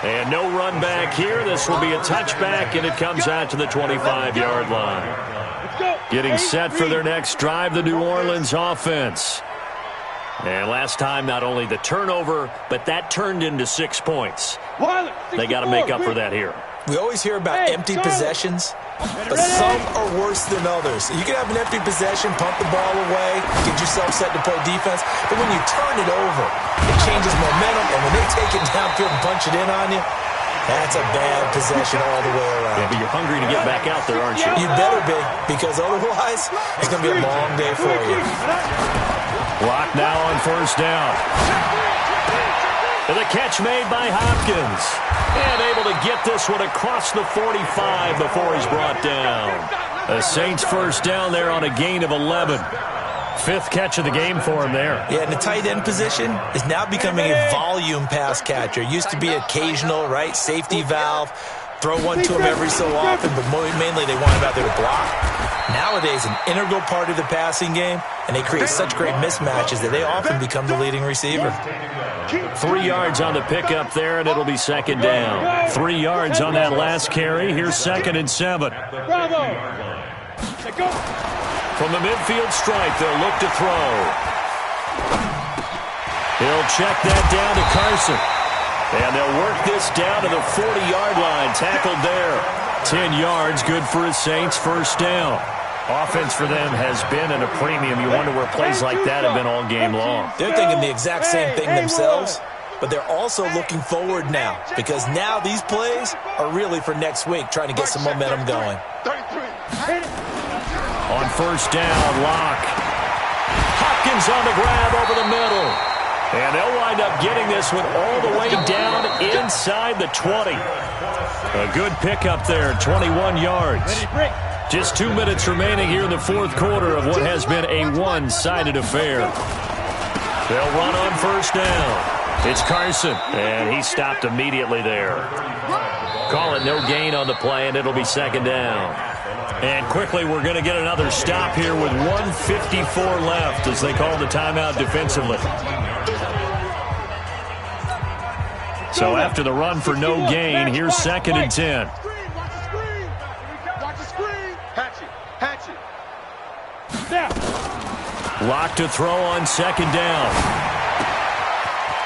And no run back here. This will be a touchback, and it comes out to the 25-yard line. Getting set for their next drive, the New Orleans offense. And last time, not only the turnover, but that turned into 6 points. They got to make up for that here. We always hear about empty possessions, but some are worse than others. You can have an empty possession, pump the ball away, get yourself set to play defense, but when you turn it over, it changes momentum, and when they take it downfield and punch it in on you, that's a bad possession all the way around. Yeah, but you're hungry to get back out there, aren't you? You better be, because otherwise, it's going to be a long day for you. Block now on first down. And the catch made by Hopkins. And able to get this one across the 45 before he's brought down. The Saints first down there on a gain of 11. 5th catch of the game for him there. Yeah, and the tight end position is now becoming a volume pass catcher. Used to be occasional, right? Safety valve. Throw one to him every so often, but mainly they want him out there to block. Nowadays, an integral part of the passing game, and they create such great mismatches that they often become the leading receiver. 3 yards on the pickup there, and it'll be second down. 3 yards on that last carry. Here's 2nd and 7. From the midfield stripe, they'll look to throw. He'll check that down to Carson. And they'll work this down to the 40-yard line. Tackled there. 10 yards, good for his Saints. First down. Offense for them has been at a premium. You wonder where plays like that have been all game long. They're thinking the exact same thing themselves, but they're also looking forward now, because now these plays are really for next week, trying to get some momentum going. On first down, Locke. Hopkins on the grab over the middle. And they'll wind up getting this one all the way down inside the 20. A good pickup there, 21 yards. Just 2 minutes remaining here in the 4th quarter of what has been a one-sided affair. They'll run on first down. It's Carson, and he stopped immediately there. Call it no gain on the play, and it'll be second down. And quickly, we're going to get another stop here with 1:54 left as they call the timeout defensively. So after the run for no gain, here's 2nd and 10. Lock to throw on second down.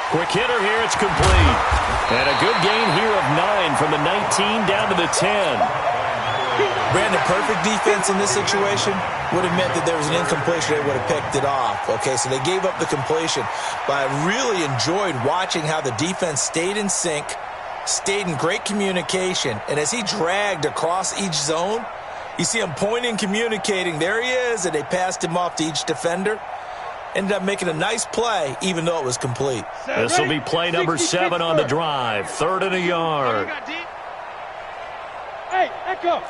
Quick hitter here, it's complete. And a good gain here of 9 from the 19 down to the 10. Brandon, perfect defense in this situation would have meant that there was an incompletion. They would have picked it off. Okay, so they gave up the completion. But I really enjoyed watching how the defense stayed in sync, stayed in great communication. And as he dragged across each zone, you see him pointing, communicating. There he is, and they passed him off to each defender. Ended up making a nice play, even though it was complete. This will be play number 7 on the drive. 3rd and a yard. Hey, Echo.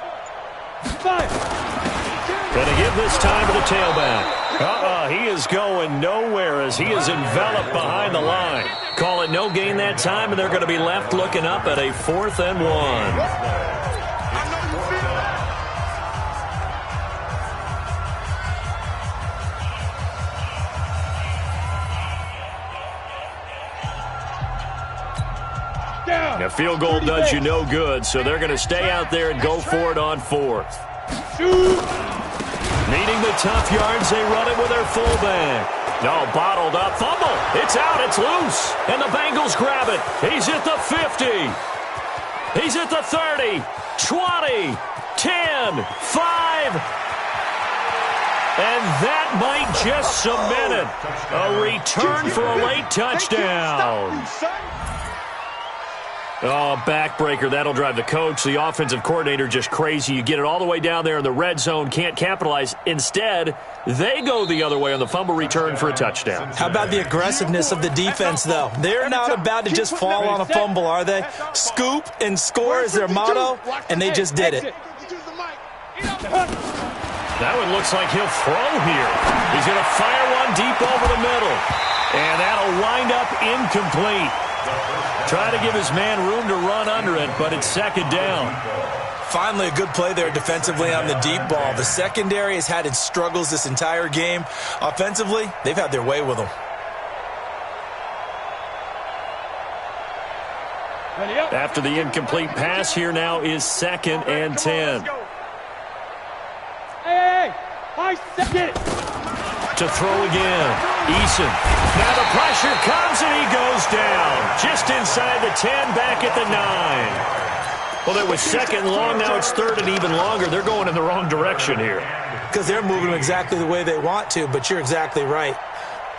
5. Going to give this time to the tailback. He is going nowhere as he is enveloped behind the line. Call it no gain that time, and they're going to be left looking up at a 4th and 1. A field goal does you no good, so they're going to stay out there and go for it on 4th. Needing the tough yards, they run it with their fullback. No, bottled up. Fumble. It's out. It's loose. And the Bengals grab it. He's at the 50. He's at the 30. 20. 10. 5. And that might just cement it. A return for a late touchdown. Oh, backbreaker. That'll drive the coach, the offensive coordinator, just crazy. You get it all the way down there in the red zone, can't capitalize. Instead, they go the other way on the fumble return for a touchdown. How about the aggressiveness of the defense, though? They're not about to just fall on a fumble, are they? Scoop and score is their motto, and they just did it. That one looks like he'll throw here. He's going to fire one deep over the middle. And that'll wind up incomplete. Trying to give his man room to run under it, but it's 2nd down. Finally, a good play there defensively on the deep ball. The secondary has had its struggles this entire game. Offensively, they've had their way with them. After the incomplete pass, here now is 2nd and 10. Hey, I get it. To throw again. Eason. Now the pressure comes and he goes down. Just inside the 10, back at the 9. Well, it was 2nd and long. Now it's 3rd and even longer. They're going in the wrong direction here. Because they're moving exactly the way they want to, but you're exactly right.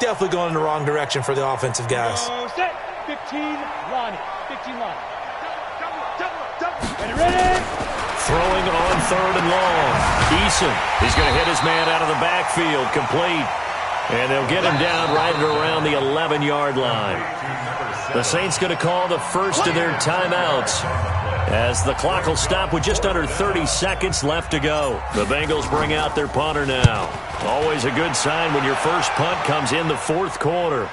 Definitely going in the wrong direction for the offensive guys. Set. 15, Lonnie. 15, Lonnie. Ready? Throwing on 3rd and long. Eason. He's going to hit his man out of the backfield. Complete. And they'll get him down right at around the 11-yard line. The Saints going to call the first of their timeouts as the clock will stop with just under 30 seconds left to go. The Bengals bring out their punter now. Always a good sign when your first punt comes in the 4th quarter.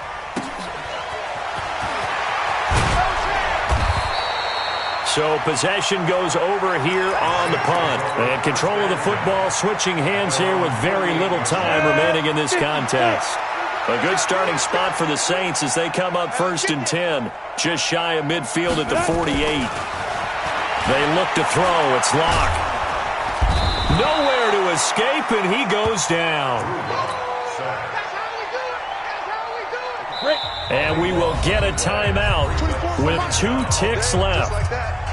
So possession goes over here on the punt. And control of the football switching hands here with very little time remaining in this contest. A good starting spot for the Saints as they come up 1st and 10. Just shy of midfield at the 48. They look to throw. It's Locke. Nowhere to escape, and he goes down. And we will get a timeout with 2 ticks left.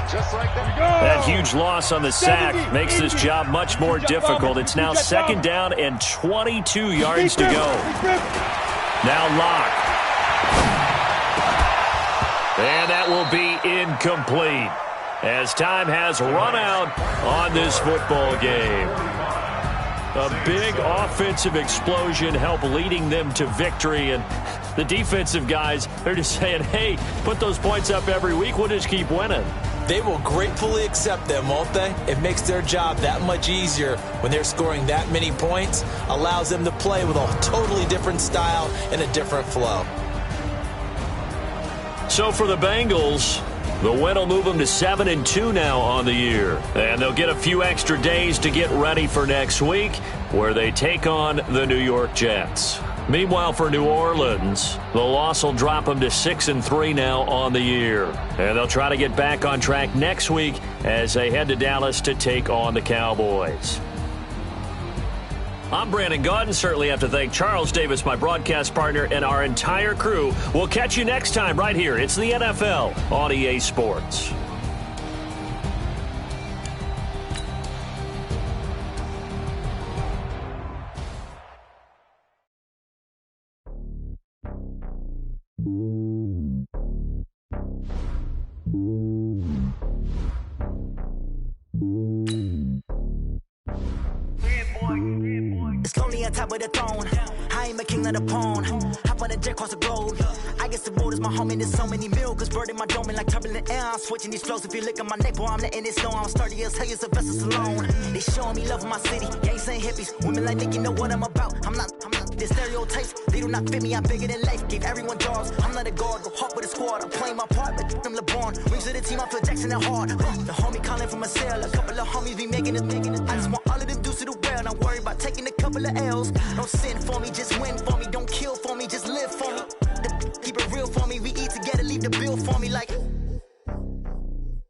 That huge loss on the sack makes this job much more difficult. It's now 2nd down and 22 yards to go. Now Locke. And that will be incomplete as time has run out on this football game. A big offensive explosion helped leading them to victory, and the defensive guys, they're just saying, hey, put those points up every week, we'll just keep winning. They will gratefully accept them, won't they? It makes their job that much easier when they're scoring that many points, allows them to play with a totally different style and a different flow. So for the Bengals, the win will move them to 7-2 now on the year. And they'll get a few extra days to get ready for next week, where they take on the New York Jets. Meanwhile, for New Orleans, the loss will drop them to 6-3 now on the year. And they'll try to get back on track next week as they head to Dallas to take on the Cowboys. I'm Brandon Gaudin. Certainly have to thank Charles Davis, my broadcast partner, and our entire crew. We'll catch you next time right here. It's the NFL on EA Sports. It's lonely on top of the throne. I ain't a king of the pawn. Hop on a jet across the globe. I guess the road is my home and there's so many miracles burning my dome and like turbulent air. I'm switching these flows. If you look at my neck, boy, I'm letting it snow. I'm sturdy as hell, Sylvester Stallone. They showing me love in my city. Gangs ain't hippies. Women like think you know what I'm about. I'm not. The stereotypes, they do not fit me. I'm bigger than life. Gave everyone jobs. I'm not a guard. Go hard with a squad. I'm playing my part like them LeBron. Rings to the team. I feel Jackson and hard. The homie calling from a cell. A couple of homies be making it. I just want all of them dudes to do well. Not worry about taking a couple of L's. Don't sin for me, just win for me. Don't kill for me, just live for me. Keep it real for me. We eat together, leave the bill for me like.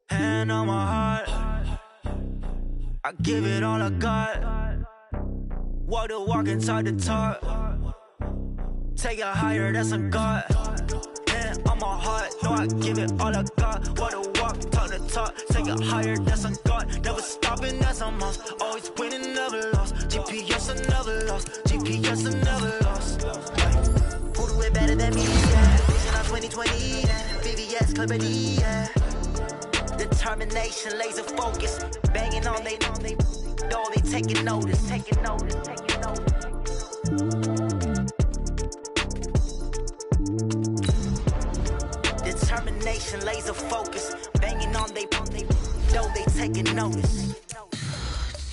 Hand on my heart, I give it all I got. Walk the walk and talk the talk. Take it higher, that's a God. Hand on my heart, no, I give it all I got. Walk the walk, talk the talk. Take it higher, that's a God. Never stopping, that's a must. Always winning, never lost. GPS, I never lost. GPS, I never lost. Who do it better than me? Yeah. Vision on 2020. Yeah. VVS, Clippity. Yeah. Determination, laser focus. Banging on they door, they taking notice. Taking notice, taking notice. Determination, laser focus. Banging on they door, they taking notice.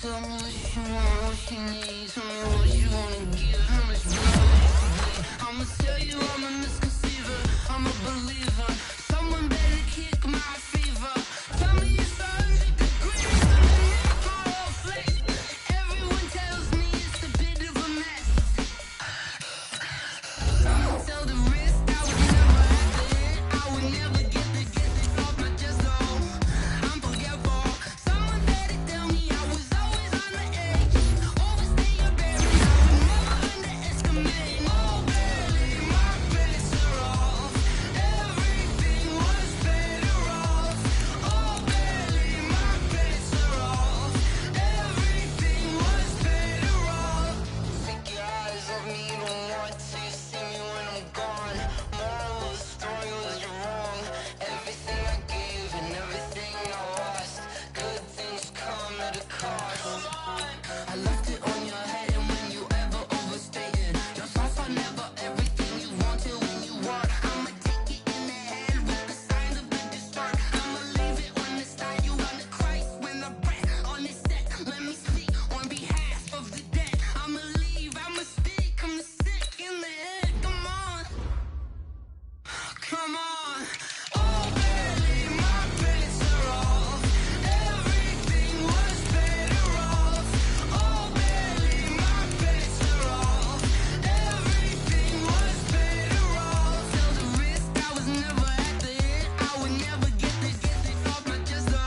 Tell me what you want, what you need. Tell me what you wanna give. How much more I'ma tell you I'm a misconceiver. I'm a believer. Someone better kick my fever. Tell me it's 100 degrees. Everyone tells me it's a bit of a mess. Someone tell the wrist I would never have to hit. I would never get this off my chest. Oh, I'm forgetful. Someone better tell me I was always on the edge. Overstay your bearings. I would never underestimate. Oh, barely my bets are off. Everything was better off. Oh, barely my bets are off. Everything was better off. Take your eyes off me, you don't want to see me when I'm gone. Moral of the story was you're wrong. Everything I gave and everything I lost. Good things come at a cost. I left it on your head and when you ever overstated. Your thoughts are never everything you wanted when you want. I'ma take it in the head with the signs of a distort. I'ma leave it on the side. You on the Christ when the breath on the set. Let me speak on behalf of the dead. I'ma leave, I'ma speak. I'm the sick in the head. Come on. Come on. Oh, barely my bets are off. Everything was better off. Oh, barely my bets are off. Everything was better off. Tell the wrist I was never at the hit. I would never get this off my chest. Oh,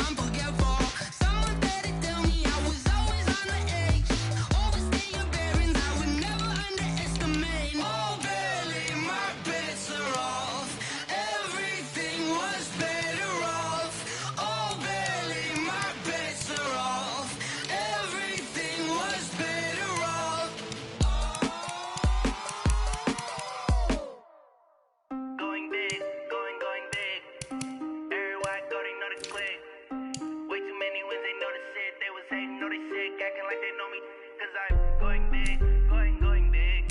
I'm forgetful. Someone better tell me I was always on the edge. Overstay your bearings. I would never underestimate. Oh, barely my bets are off. Everything was better off. Oh, barely my bets are off. Everything was better off. Going big, going big. Everywhere I go, they know the click. Way too many wins, they know the shit. They was hating, know they sick, acting like they know me. Cause I'm going big, going big.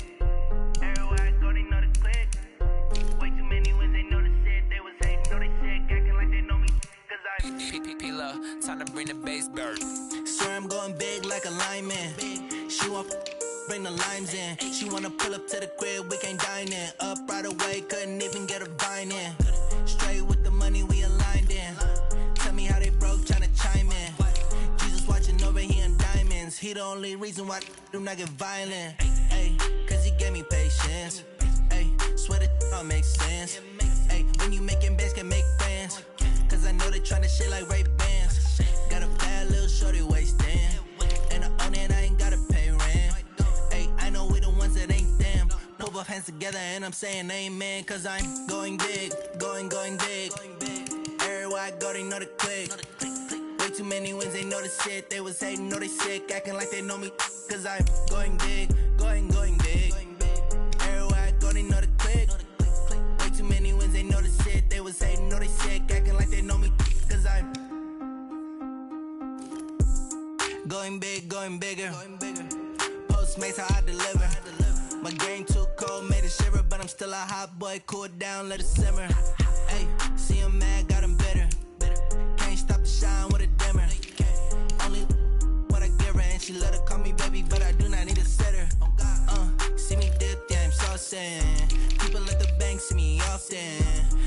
Everywhere I go, they know the click. Way too many wins, they know the shit. They was hating, know they sick, acting like they know me. Cause I'm P-P-P-Love, time to bring the bass bird. Swear I'm going big like a lineman. She want bring the limes in. She wanna pull up to the crib, we can't dine in. Up right away, couldn't even get a vine in. Straight with the money, we aligned in. Tell me how they broke, tryna chime in. Jesus watching over here in diamonds. He the only reason why do not get violent. Ay, cause he gave me patience. Ay, swear that all makes sense. Ay, when you making bands, can make friends. Cause I know they tryna shit like Ray-Bans. Got a bad little shorty wasting. And I own it, I ain't gotta pay rent. Ay, I know we the ones that ain't them. Put both hands together and I'm saying amen. Cause I'm going big, going big. Everywhere I go, they know the click. Way too many wins, they know the shit. They was hating, know they sick, acting like they know me. Cause I'm going big, going big. Everywhere I go, they know the click. Way too many wins, they know the shit. They was hating, know they sick, Going big, going bigger. Postmates, how I deliver. My game too cold, made it shiver, but I'm still a hot boy. Cool it down, let it simmer. Hey, see him mad, got him bitter. Can't stop the shine with a dimmer. Only what I give her, and she let her call me baby, but I do not need a sitter. See me dip, yeah, I'm saucing. People at the bank see me often.